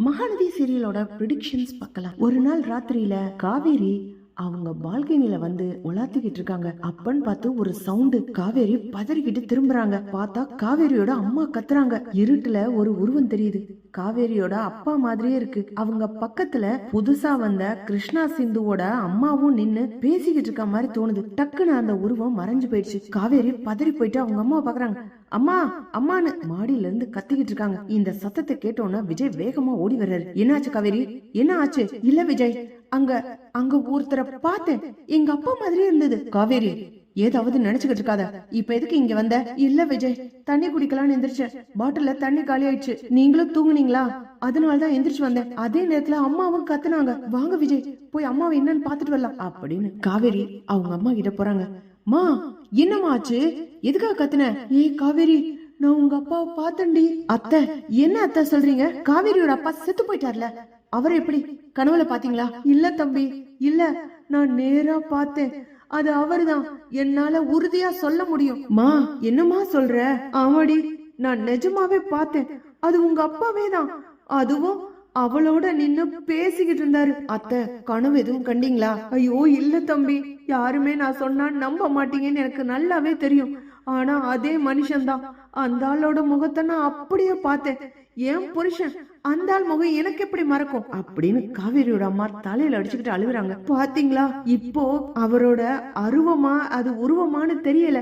Mahanadi சீரியலோட predictions பார்க்கலாம். ஒரு நாள் ராத்திரியில காவேரி அவங்க பால்கனில வந்து உலாத்திக்கிட்டு இருக்காங்க. அப்பன்னு பார்த்து ஒரு சவுண்டு. காவேரி பதறிக்கிட்டு திரும்புறாங்க. பார்த்தா காவேரியோட அம்மா கத்துறாங்க. இருட்டுல ஒரு உருவம் தெரியுது. காவேரியோட அப்பா மாதிரியே இருக்கு. அவங்க பக்கத்துல புதுசா வந்த கிருஷ்ணா சிந்துவோட அம்மாவும் நின்னு பேசிக்கிட்டு இருக்க மாதிரி தோணுது. டக்குன்னு அந்த உருவம் மறைஞ்சு போயிடுச்சு. காவேரி பதறி போயிட்டு அவங்க அம்மாவை பாக்குறாங்க. அம்மா அம்மான்னு மாடியில இருந்து கத்திக்கிட்டு இருக்காங்க. இந்த சத்தத்தை கேட்டோன்னா விஜய் வேகமா ஓடி வர்றாரு. என்னாச்சு காவேரி, என்ன ஆச்சு? இல்ல விஜய், அங்க அங்க ஒருத்தரை பார்த்தேன், எங்க அப்பா மாதிரியே இருந்தது. காவேரி, ஏதாவது நினைச்சுக்கிட்டு இருக்காத. இப்ப எதுக்கு இங்க வந்த? இல்ல விஜய், தண்ணி குடிக்கலாம்னு எந்திரிச்சேன். பாட்டில தண்ணி காலி ஆயிடுச்சு. நீங்களும் தூங்குனீங்களா? அதனாலதான் எந்திரிச்சு வந்தேன். அதே நேரத்துல அம்மாவும் கத்துனாங்க. வாங்க விஜய், போய் அம்மாவை என்னன்னு பாத்துட்டு வரலாம் அப்படின்னு காவேரி அவங்க அம்மா கிட்ட போறாங்க. மா, என்னம்மா ஆச்சு? எதுக்காக கத்துன? ஏய் காவேரி, நான் உங்க அப்பாவை பார்த்தேன்டி. அத்தை, என்ன அத்தை சொல்றீங்க? காவேரியோட அப்பா செத்து போயிட்டார்ல, அவரை எப்படி கனவுல பாத்தீங்களா? இல்ல தம்பி, இல்ல, நான் நேரா பார்த்தேன். அது அவர்தான், என்னால உறுதியா சொல்ல முடியும். மா, என்னமா சொல்ற? ஆமாடி, நான் நிஜமாவே பார்த்தேன். அது உங்க அப்பாவே தான். அதுவும் அவளோட நின்னு பேசிக்கிட்டு இருந்தாரு. அத்தை, கனவு எதுவும் கண்டீங்களா? ஐயோ இல்ல தம்பி, யாருமே நான் சொன்னா நம்ப மாட்டீங்கன்னு எனக்கு நல்லாவே தெரியும். ஆனா அதே மனுஷன்தான். அந்த ஆளோட முகத்தை நான் அப்படியே பார்த்தேன். ஏன் புருஷன், அந்த ஆள் முகம் எனக்கு எப்படி மறக்கும் அப்படின்னு காவேரியோட அம்மா தலையில அடிச்சுக்கிட்டு அழுகுறாங்க. பாத்தீங்களா, இப்போ அவரோட அருவமா அது உருவமானு தெரியல,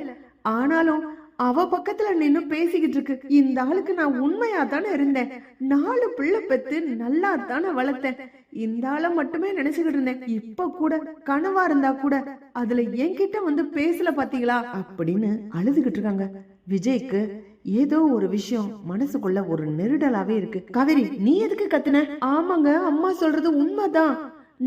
ஆனாலும் அவ பக்கத்துல நின்னு பேசிக்கிட்டு இருக்கு. இந்த ஆளுக்கு நான் உண்மையா தானே இருந்தேன். 4 பிள்ளை பெத்து நல்லா தானே வளர்த்தேன். இந்த ஆளை மட்டுமே நினைச்சுக்கிட்டு இருந்தேன். இப்ப கூட கனவா இருந்தா கூட அதுல என்கிட்ட வந்து பேசல பாத்தீங்களா அப்படின்னு அழுதுகிட்டு இருக்காங்க. விஜய்க்கு ஏதோ ஒரு விஷயம் மனசுக்குள்ள ஒரு நெருடலாவே இருக்கு. காவேரி, நீ எதுக்கு கத்துன? ஆமாங்க, அம்மா சொல்றது உண்மைதான்.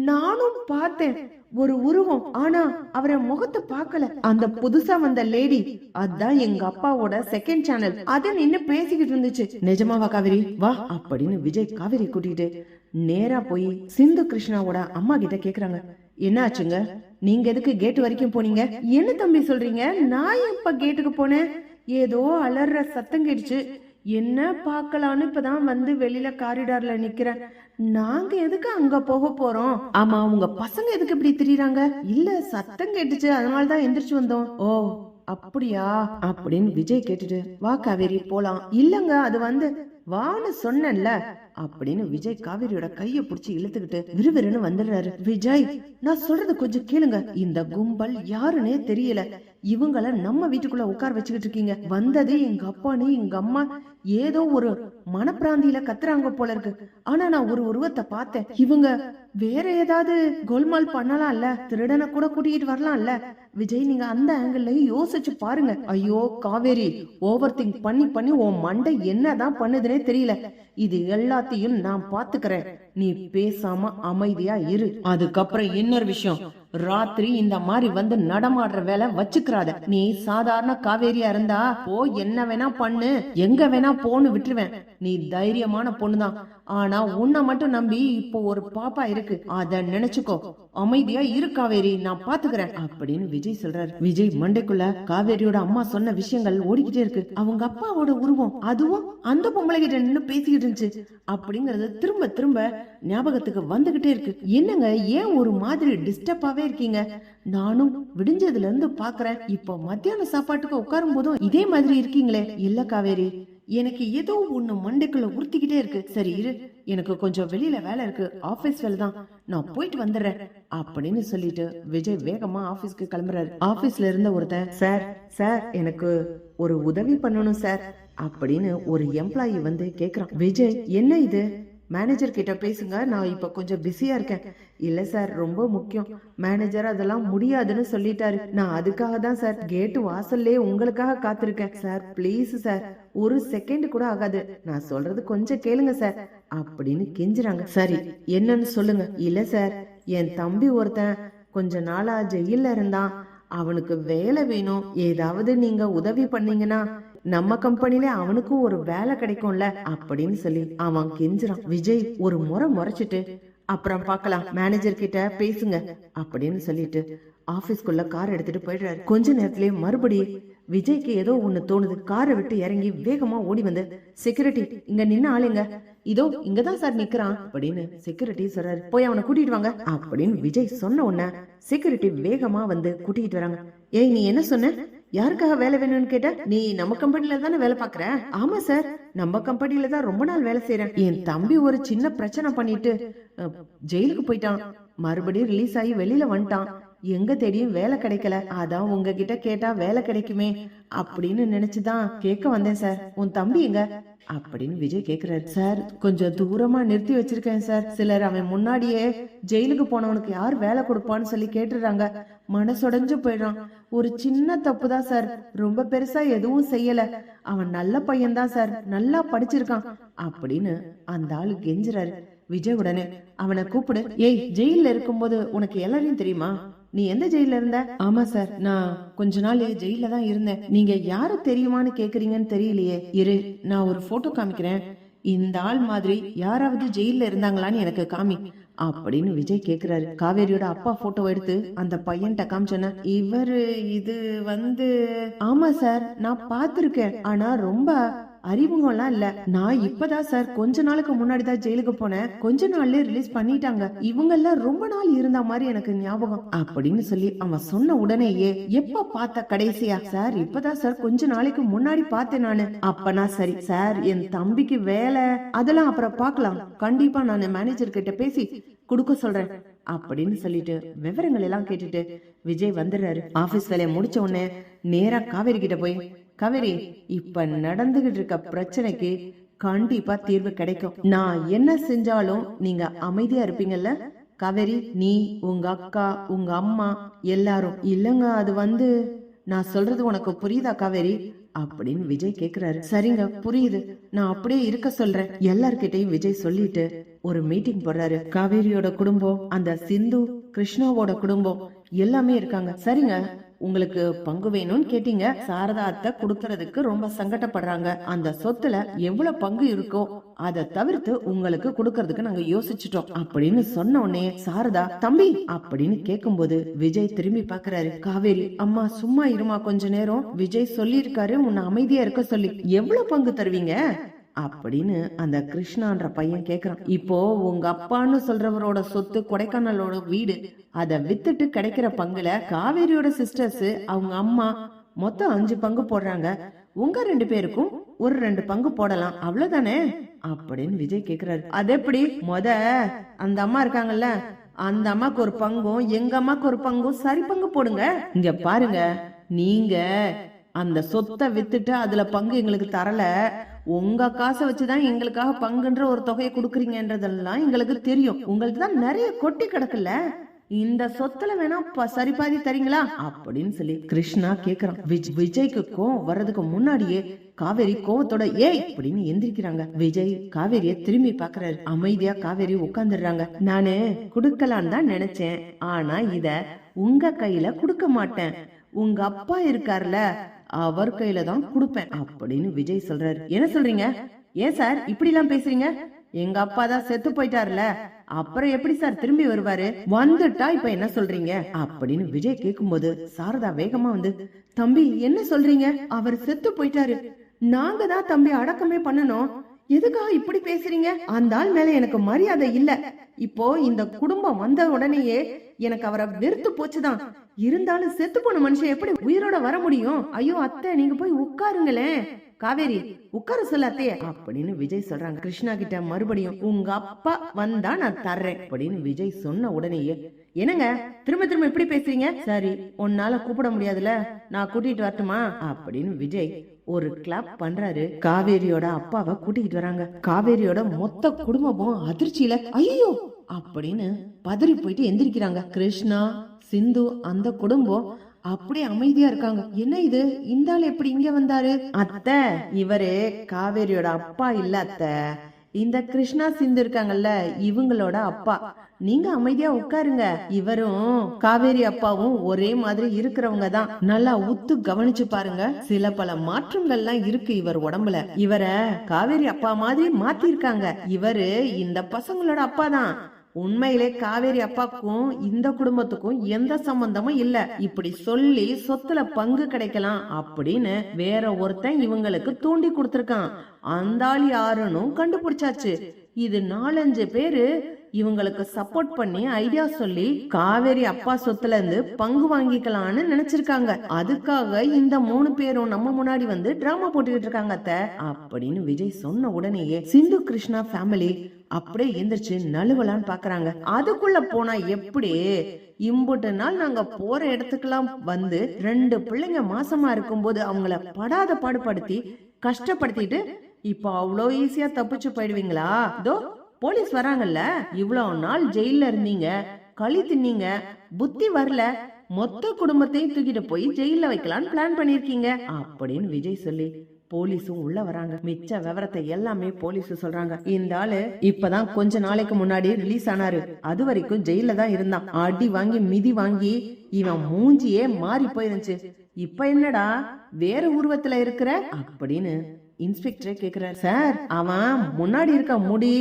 நானும் பார்த்தேன் ஒரு உருவம், ஆனா அவரை முகத்தை பார்க்கல. அந்த புதுசா வந்த லேடி, அதான் எங்க அப்பாவோட செகண்ட் சேனல், அத நின்னு பேசிக்கிட்டு இருந்துச்சு. நிஜமாவா காவேரி? வா அப்படின்னு விஜய் காவேரி கூட்டிட்டு நேரா போய் சிந்து கிருஷ்ணாவோட அம்மா கிட்ட கேக்குறாங்க. என்ன ஆச்சுங்க? நீங்க எதுக்கு கேட்டு வரைக்கும் போனீங்க? என்ன தம்பி சொல்றீங்க? நான் எப்ப கேட்டுக்கு போனேன்? ஏதோ அலற சத்தம் கேட்டுச்சு. என்ன பாக்கலான்னு இப்பதான் வந்து வெளியில காரிடார்ல நிக்கிறேன். நாங்க எதுக்கு அங்க போக போறோம்? ஆமா, உங்க பசங்க எதுக்கு இப்படி திரியறாங்க? இல்ல, சத்தம் கேட்டுச்சு, அதனாலதான் எந்திரிச்சு வந்தோம். ஓ அப்படியா அப்படின்னு விஜய் கேட்டுட்டு, வா காவேரி போலாம். இல்லங்க, அது வந்து வான்னு சொன்னேன்ல அப்படின்னு விஜய் காவேரியோட கைய புடிச்சு இழுத்துக்கிட்டு விறுவிறுன்னு வந்துடுறாரு. விஜய், நான் சொல்றது கொஞ்சம் கேளுங்க. இந்த கும்பல் யாருன்னே தெரியல. இவங்கள நம்ம வீட்டுக்குள்ள உட்கார வச்சுக்கிட்டு இருக்கீங்க. வந்தது எங்க அப்பான்னு எங்க அம்மா ஏதோ ஒரு மனப்பிராந்தியில கத்துறாங்க போல இருக்கு. ஆனா நான் ஒரு உருவத்தை பார்த்தேன். இவங்க வேற ஏதாவது கோல்மால் பண்ணலாம்ல, திருடனை கூட கூட்டிகிட்டு வரலாம்ல. விஜய், நீங்க அந்த ஆங்கிள் யோசிச்சு பாருங்க. ஐயோ காவேரி, ஓவர் திங்க் பண்ணி பண்ணி உன் மண்டை என்னதான் பண்ணுதுன்னே தெரியல. இது எல்லாத்தையும் நான் பாத்துக்கிறேன். நீ பேசாம அமைதியா இரு. அதுக்கப்புறம் இன்னொரு விஷயம், ராத்திரி இந்த மாதிரி வந்து நடமாடுற வேலை வச்சுக்கிறாத. நீ சாதாரண காவேரியா இருந்தா போ, என்ன வேணா பண்ணு, எங்க வேணா போன்னு விட்டுருவேன். நீ தைரியமான பொண்ணுதான். ஆனா உன்னை மட்டும் நம்பி இப்போ ஒரு பாப்பா இருக்கு, அத நினைச்சுக்கோ. அமைதியா இரு காவேரி, நான் பாத்துக்கிறேன் அப்படின்னு விஜய் சொல்றாரு. விஜய் மண்டைக்குள்ள காவேரியோட அம்மா சொன்ன விஷயங்கள் ஓடிக்கிட்டே இருக்கு. அவங்க அப்பாவோட உருவம், அதுவும் அந்த பொம்பளை கிட்ட நின்னு பேசிக்கிட்டு இருந்துச்சு அப்படிங்கறது திரும்ப திரும்ப ஞாபகத்துக்கு வந்துகிட்டே இருக்கு. என்னங்க, ஏன் ஒரு மாதிரி டிஸ்டர்பாவே இருக்கீங்க? நானும் விடிஞ்சதுல இருந்து பாக்குறேன். இப்போ மத்தியான சாப்பாட்டுக்கு உட்காரும் போதும் இதே மாதிரி இருக்கீங்களே. இல்ல காவேரி, எனக்கு ஏதோ ஒண்ணு மண்டைக்குள்ள உறுத்திக்கிட்டே இருக்கு. சரி இரு, எனக்கு கொஞ்சம் வெளியில வேலை இருக்கு, ஆபீஸ் வேலை தான், நான் போயிட்டு வந்துடுறேன் அப்படின்னு சொல்லிட்டு விஜய் வேகமா ஆபீஸ்க்கு கிளம்புறாரு. ஆபீஸ்ல இருந்த ஒருத்தன், சார் சார் எனக்கு ஒரு உதவி பண்ணணும் சார் அப்படின்னு ஒரு எம்ப்ளாயி வந்து கேக்குறான். விஜய், என்ன இது? மேனேஜர் கிட்ட பேசுங்க, நான் இப்ப கொஞ்சம் பிஸியா இருக்கேன். இல்ல சார், ரொம்ப முக்கியம், மேனேஜர் அதெல்லாம் முடியாதுன்னு சொல்லிட்டாரு. நான் அதுக்காக தான் சார் கேட்டு வாசல்லே உங்களுக்காக காத்திருக்கேன் சார். பிளீஸ் சார், ஒரு செகண்ட் கூட ஆகாது, நான் சொல்றது கொஞ்சம் கேளுங்க சார் அப்படின்னு கெஞ்சுறாங்க. சரி, என்னன்னு சொல்லுங்க. இல்ல சார், என் தம்பி ஒருத்தன் கொஞ்ச நாளா ஜெயில இருந்தான், அவனுக்கு வேலை வேணும். ஏதாவது நீங்க உதவி பண்ணீங்கன்னா நம்ம கம்பெனில அவனுக்கும் ஒரு வேலை கிடைக்கும்ல அப்படின்னு சொல்லி அவன் கெஞ்சுறான். விஜய் ஒரு முறை முறைச்சிட்டு, அப்புறம் பார்க்கலாம், மேனேஜர் கிட்ட பேசுங்க அப்படின்னு சொல்லிட்டு ஆபீஸ்க்குள்ள கார் எடுத்துட்டு போயிடுறாரு. கொஞ்ச நேரத்திலேயே மறுபடியும் விஜய்க்கு ஏதோ ஒண்ணு தோணுது. காரை விட்டு இறங்கி வேகமா ஓடி வந்து, செக்யூரிட்டி, இங்க நின்ன ஆளுங்க, இதோ இங்கதான் சார் நிக்கிறான் அப்படின்னு செக்யூரிட்டி சொல்றாரு. போய் அவனை கூட்டிட்டு வாங்க அப்படின்னு விஜய் சொன்ன உடனே செக்யூரிட்டி வேகமா வந்து கூட்டிட்டு வராங்க. ஏய், நீ என்ன சொன்ன? யாருக்காக வேலை வேணும்னு கேட்ட? நீ நம்ம கம்பெனில தானே வேலை பாக்குற? ஆமா சார், நம்ம கம்பெனில தான் ரொம்ப நாள் வேலை செய்யறேன். என் தம்பி ஒரு சின்ன பிரச்சனை பண்ணிட்டு ஜெயிலுக்கு போயிட்டான். மறுபடியும் ரிலீஸ் ஆகி வெளியில வந்துட்டான். எங்க தேடியும் வேலை கிடைக்கல. அதான் உங்ககிட்ட கேட்டா வேலை கிடைக்குமே அப்படின்னு நினைச்சுதான் கேட்க வந்தேன் சார். உன் தம்பி எங்க அப்படின்னு விஜய் கேக்குறாரு. சார், கொஞ்சம் தூரமா நிறுத்தி வச்சிருக்கேன் சார். சிலர் அவன் முன்னாடியே ஜெயிலுக்கு போனவனுக்கு யார் வேலை கொடுப்பான்னு சொல்லி கேட்டுறாங்க. மனசுடைஞ்சு போயிடான். ஒரு சின்ன தப்பு தான் சார், ரொம்ப பெருசா எதுவும் செய்யல. அவன் நல்ல பையன்தான் சார், நல்லா படிச்சிருக்கான் அப்படின்னு அந்த ஆளு கெஞ்சுறாரு. விஜய் உடனே அவனை கூப்பிடு. ஏய், ஜெயில இருக்கும்போது உனக்கு எல்லாரையும் தெரியுமா? நீ எந்த ஜெயில இருந்த? ஆமா சார், நான் கொஞ்ச நாள் ஜெயில தான் இருந்தேன். நீங்க யாரு தெரியுமான்னு கேக்குறீங்கன்னு தெரியலையே. இரு, நான் ஒரு போட்டோ காமிக்கிறேன். இந்த ஆள் மாதிரி யாராவது ஜெயில இருந்தாங்களான்னு எனக்கு காமி அப்படின்னு விஜய் கேக்குறாரு. காவேரியோட அப்பா போட்டோ எடுத்து அந்த பையன்கிட்ட காமிச்சோன்ன, இவரு இது ஆமா சார், நான் பாத்திருக்கேன். ஆனா ரொம்ப அறிமுகம்லாம் இல்ல. நான் இப்பதான் சார் கொஞ்ச நாளுக்கு முன்னாடிதான் ஜெயிலுக்கு போனேன். கொஞ்ச நாள்லயே ரிலீஸ் பண்ணிட்டாங்க. இவங்க எல்லாம் ரொம்ப நாள் இருந்த மாதிரி எனக்கு ஞாபகம் அப்படின்னு சொல்லி அவன் சொன்ன உடனேயே, எப்ப பார்த்த கடைசியா? சார், இப்பதான் சார் கொஞ்ச நாளைக்கு முன்னாடி பார்த்தேன் நானு. அப்பனா சரி சார், என் தம்பிக்கு வேலை அதெல்லாம் அப்புறம் பாக்கலாம். கண்டிப்பா நான் மேனேஜர் கிட்ட பேசி குடுக்க சொல்றேன் அப்படின்னு சொல்லிட்டு விவரங்கள் எல்லாம் கேட்டுட்டு விஜய் வந்துடுறாரு. ஆபீஸ் வேலையை முடிச்ச உடனே நேரா காவேரி கிட்ட போய், காவேரி, இப்ப நடந்துகிட்டு இருக்க பிரச்சனைக்கு கண்டிப்பா தீர்வு கிடைக்கும். நான் என்ன செஞ்சாலும் நீங்க அமைதியா இருப்பீங்கல்ல காவேரி? நீ, உங்க அக்கா, உங்க அம்மா எல்லாரும். இல்லங்க, அது நான் சொல்றது உனக்கு புரியுதா காவேரி அப்படின்னு விஜய் கேக்குறாரு. சரிங்க, புரியுது, நான் அப்படியே இருக்க சொல்றேன் எல்லார்கிட்டையும் விஜய் சொல்லிட்டு ஒரு மீட்டிங் போடுறாரு. காவேரியோட குடும்பம், அந்த சிந்து கிருஷ்ணாவோட குடும்பம் எல்லாமே இருக்காங்க. சரிங்க, உங்களுக்கு பங்கு வேணும்னு கேட்டீங்க. சாரதா அத்தை குடுக்கறதுக்கு ரொம்ப சங்கடப்படுறாங்க. அந்த சொத்துல எவ்வளவு பங்கு இருக்கோ அதை தவிர்த்து உங்களுக்கு குடுக்கறதுக்கு நாங்க யோசிச்சுட்டோம் அப்படின்னு சொன்ன உடனே சாரதா, தம்பி அப்படின்னு கேக்கும்போது விஜய் திரும்பி பாக்குறாரு. காவேரி, அம்மா சும்மா இருமா கொஞ்ச நேரம். விஜய் சொல்லி இருக்காரு உன்னை அமைதியா இருக்க சொல்லி. எவ்வளவு பங்கு தருவீங்க அப்படின்னு அந்த கிருஷ்ணான்ற பையன் கேக்குறான். இப்போ உங்க அப்பான்னு சொல்றவரோட சொத்து கொடைக்கானலோட வீடு, அதை வித்துட்டு கிடைக்கிற பங்குல காவேரியோட சிஸ்டர்ஸ் அவங்க அம்மா மொத்தம் 5 பங்கு போடுறாங்க. உங்க 2 பேருக்கும் ஒரு 2 பங்கு போடலாம், அவ்வளவுதானே அப்படின்னு விஜய் கேக்குறாரு. அது எப்படி? அந்த அம்மா இருக்காங்கல்ல, அந்த அம்மாக்கு ஒரு பங்கும் எங்க அம்மாக்கு ஒரு பங்கும் சரி பங்கு போடுங்க. இங்க பாருங்க, நீங்க அந்த சொத்தை வித்துட்டு அதுல பங்கு எங்களுக்கு தரல. உங்க காசை வச்சுதான் எங்களுக்காக பங்குன்ற ஒரு தொகையை கொடுக்குறீங்கன்றதெல்லாம் எங்களுக்கு தெரியும். உங்களுக்கு தான் நிறைய கொட்டி கிடக்குல்ல, இந்த சொத்துல வேணா சரி பாதி தரீங்களா அப்படின்னு சொல்லி கிருஷ்ணா கேக்குறான். விஜய்க்கு கோவம் வர்றதுக்கு முன்னாடியே காவேரி கோவத்தோட ஏய் அப்படின்னு எந்திரிக்கிறாங்க. விஜய் காவேரிய திரும்பி பாக்குறாரு. அமைதியா காவேரி உட்கார்ந்துடுறாங்க. நானு குடுக்கலான்னு தான் நினைச்சேன், ஆனா இத உங்க கையில குடுக்க மாட்டேன். உங்க அப்பா இருக்காருல, அவர் கையில தான் கொடுப்பேன் அப்படின்னு விஜய் சொல்றாரு. என்ன சொல்றீங்க? ஏன் சார் இப்படி எல்லாம் பேசுறீங்க? எங்க அப்பா தான் செத்து போயிட்டாருல, அப்புறம் எப்படி சார் திரும்பி வருவாரு? வந்துட்டா இப்ப என்ன சொல்றீங்க அப்படின்னு விஜய் கேக்கும்போது சாரதா வேகமா வந்து, தம்பி என்ன சொல்றீங்க? அவர் செத்து போயிட்டாரு, நாங்க தான் தம்பி அடக்கமே பண்ணணும். எதுக்காக இப்படி பேசுறீங்க? அந்த ஆள் மேல எனக்கு மரியாதை இல்ல. இப்போ இந்த குடும்பம் வந்த உடனேயே எனக்கு அவரை வெறுத்து போச்சுதான். இருந்தாலும் செத்து போன மனுஷன் எப்படி உயிரோட வர முடியும்? ஐயோ அத்தை, நீங்க போய் உட்காருங்களேன். காவேரி உட்கார சொல்ல அத்தைய அப்படின்னு விஜய் சொல்றாங்க. கிருஷ்ணா கிட்ட மறுபடியும் உங்க அப்பா வந்தா நான் தர்றேன் அப்படின்னு விஜய் சொன்ன உடனேயே, என்னங்க திரும்ப திரும்ப இப்படி பேசுறீங்க? சரி, உன்னால கூப்பிட முடியாதுல, நான் கூட்டிட்டு வரட்டுமா அப்படின்னு விஜய் ஒரு கிளாப் பண்றாரு. காவேரியோட அப்பாவை கூட்டிட்டு வராங்க. காவேரியோட மொத்த குடும்பமும் அதிர்ச்சியில ஐயோ அப்படின்னு பதறி போயிட்டு எந்திரிக்கிறாங்க. கிருஷ்ணா, சிந்து அந்த குடும்பம் அப்படியே அமைதியா இருக்காங்க. என்ன இது, இந்த ஆள் எப்படி இங்க வந்தாரு? அத்தை, இவரு காவேரியோட அப்பா இல்ல அத்தை, இந்த கிருஷ்ணா சிந்து இருக்காங்கல்ல இவங்களோட அப்பா. நீங்க அமைதியா உட்காருங்க. இவரும் காவேரி அப்பாவும் ஒரே மாதிரி இருக்கிறவங்க தான். நல்லா உத்து கவனிச்சு பாருங்க, சில பல மாற்றங்கள்லாம் இருக்கு இவர் உடம்புல. இவரை காவேரி அப்பா மாதிரி மாத்தி இருக்காங்க. இவரு இந்த பசங்களோட அப்பா தான். உண்மையிலே காவேரி அப்பாக்கும் இந்த குடும்பத்துக்கும் எந்த சம்பந்தமும் இல்ல. இப்படி சொல்லி சொத்துல பங்கு கிடைக்கலாம் அப்படின்னு வேற ஒருத்தன் இவங்களுக்கு தூண்டி கொடுத்திருக்கான். அந்த ஆள் யாருன்னு கண்டுபிடிச்சாச்சு. இது 4-5 பேரு இவங்களுக்கு சப்போர்ட் பண்ணி ஐடியா சொல்லி காவேரி அப்பா சொத்துல இருந்து பங்கு வாங்கிக்கலாம்னு நினைச்சிருக்காங்க. அதுக்காக இந்த 3 பேரும் நம்ம முன்னாடி வந்து டிராமா போட்டுக்கிட்டு இருக்காங்க அத்தை அப்படின்னு விஜய் சொன்ன உடனேயே சிந்து கிருஷ்ணா ஃபேமிலி அப்படியே எந்திரிச்சு நழுவலான்னு பாக்குறாங்க. அதுக்குள்ள போனா எப்படி? இம்புட்டு நாள் நாங்க போற இடத்துக்கெல்லாம் வந்து 2 பிள்ளைங்க மாசமா இருக்கும்போது அவங்கள படாத பாடுபடுத்தி கஷ்டப்படுத்திட்டு இப்ப அவ்வளோ ஈஸியா தப்பிச்சு போயிடுவீங்களா? இதோ போலீஸ் வராங்கல்ல, இவ்வளவு நாள் ஜெயில இருந்தீங்க, களி தின்னீங்க, புத்தி வரல, மொத்த குடும்பத்தையும் தூக்கிட்டு போய் ஜெயில வைக்கலான்னு பிளான் பண்ணிருக்கீங்க அப்படின்னு விஜய் சொல்லி போலீஸும் உள்ள வராங்க. மிச்ச விவரத்தை எல்லாமே போலீஸ் சொல்றாங்க. இந்த ஆளு இப்பதான் கொஞ்ச நாளைக்கு முன்னாடி ரிலீஸ் ஆனாரு. அது வரைக்கும் ஜெயில தான் இருந்தான். அடி வாங்கி மிதி வாங்கி இவன் மூஞ்சியே மாறி போயிருந்துச்சு. இப்ப என்னடா வேற உருவத்துல இருக்கிற அப்படின்னு இன்ஸ்பெக்டரே கேக்குறாரு. சார், அவன் முன்னாடி இருக்க முடி,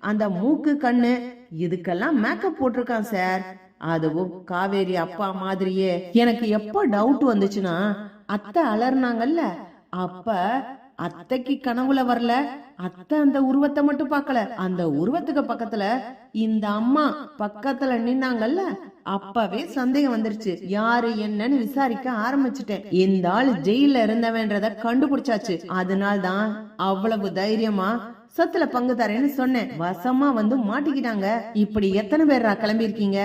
அந்த மூக்கு, கண்ணு இதுக்கெல்லாம் மேக்கப் போட்டிருக்கான் சார். அதுவும் காவேரி அப்பா மாதிரியே. எனக்கு எப்ப டவுட் வந்துச்சுன்னா, அத்தை அலர்னாங்கல்ல, அப்ப அத்தைக்கு கனவுல வரல, அத்தை அந்த உருவத்தை மட்டும் பார்க்கல, அந்த உருவத்துக்கு பக்கத்துல இந்த அம்மா பக்கத்துல நின்னாங்கல்ல, அப்பவே சந்தேகம் வந்துருச்சு. யாரு என்னன்னு விசாரிக்க ஆரம்பிச்சுட்டேன். இந்த ஆள் ஜெயில இருந்தவன்றத கண்டுபிடிச்சாச்சு. அதனால்தான் அவ்வளவு தைரியமா சொத்துல பங்கு தரேன்னு சொன்னேன். வசமா வந்து மாட்டிக்கிட்டாங்க. இப்படி எத்தனை பேரா கிளம்பி இருக்கீங்க?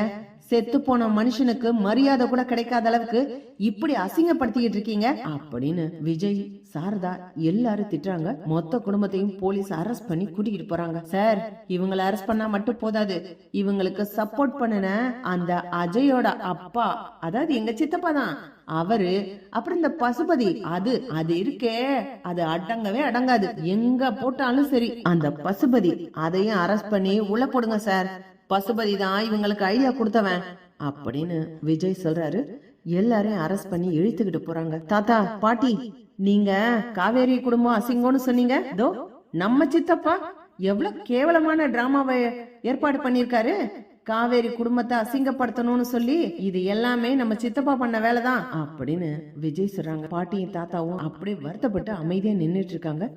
செத்து போன மனுஷனுக்கு மரியாதை கூட கிடைக்காத அளவுக்கு இப்படி அசிங்கப்படுத்திக்கிட்டு இருக்கீங்க அப்படின்னு விஜய், சாரதா எல்லாரும் திட்டுறாங்க. மொத்த குடும்பத்தையும் போலீஸ் அரெஸ்ட் பண்ணி கூட்டிக்கிட்டு போறாங்க. சார், இவங்களை அரெஸ்ட் பண்ணா மட்டும் போதாது, இவங்களுக்கு சப்போர்ட் பண்ணுன அந்த அஜயோட அப்பா, அதாவது எங்க சித்தப்பா தான் அவரு, அப்புறம் இந்த பசுபதி, அது இருக்கே, அது அடங்கவே அடங்காது. எங்க போட்டாலும் சரி அந்த பசுபதி, அதையும் அரெஸ்ட் பண்ணி உள்ள போடுங்க சார். பசுபதி தான் இவங்களுக்கு ஐடியா கொடுத்தவன் அப்படின்னு விஜய் சொல்றாரு. எல்லாரையும் அரெஸ்ட் பண்ணி இழுத்துக்கிட்டு போறாங்க. தாத்தா, பாட்டி, நீங்க காவேரி குடும்பம் அசிங்கம்னு சொன்னீங்க. தோ நம்ம சித்தப்பா எவ்வளவு கேவலமான டிராமாவை ஏற்பாடு பண்ணிருக்காரு. காவேரி குடும்பத்தை அசிங்கப்படுத்தணும்னு சொல்லி இது எல்லாமே நம்ம சித்தப்பா பண்ண வேலைதான் அப்படின்னு விஜய் சொல்றாங்க. பாட்டியும் தாத்தாவும் அப்படியே வருத்தப்பட்டு அமைதியா நின்னுட்டு இருக்காங்க.